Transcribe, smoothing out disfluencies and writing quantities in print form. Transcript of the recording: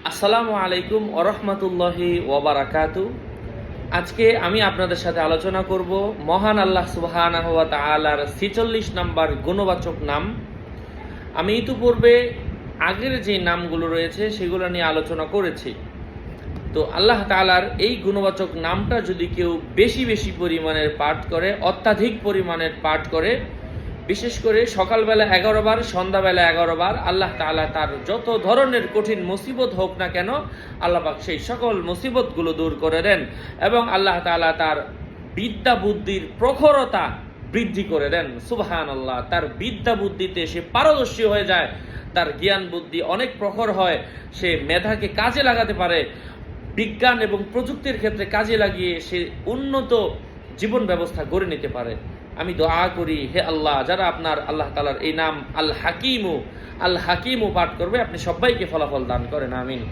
আসসালামু আলাইকুম ওরহমতুল্লাহি ওয়াবারাকাতু। আজকে আমি আপনাদের সাথে আলোচনা করব মহান আল্লাহ সুবহানাহু ওয়া তাআলার 46 নম্বর গুণবাচক নাম। আমি ইতিপূর্বে আগের যে নামগুলো রয়েছে সেগুলো নিয়ে আলোচনা করেছি। তো আল্লাহ তাআলার এই গুণবাচক নামটা যদি কেউ বেশি বেশি পরিমাণের পাঠ করে, অত্যাধিক পরিমাণের পাঠ করে, বিশেষ করে সকালবেলা 11 বার, সন্ধ্যাবেলা 11 বার, আল্লাহ তাআলা তার যত ধরনের কঠিন মুসিবত হোক না কেন আল্লাহ পাক সেই সকল মুসিবতগুলো দূর করে দেন এবং আল্লাহ তাআলা তার বিদ্যা বুদ্ধির প্রখরতা বৃদ্ধি করে দেন। সুবহানাল্লাহ। তার বিদ্যা বুদ্ধিতে সে পারদর্শী হয়ে যায়, তার জ্ঞান বুদ্ধি অনেক প্রখর হয়, সে মেধাকে কাজে লাগাতে পারে, বিজ্ঞান এবং প্রযুক্তির ক্ষেত্রে কাজে লাগিয়ে সে উন্নত জীবন ব্যবস্থা গড়ে নিতে পারে। আমি দোয়া করি, হে আল্লাহ, যারা আপনার আল্লাহ তাআলার এই নাম আল হাকিমু পাঠ করবে, আপনি সবাইকে ফলাফল দান করেন। আমিন।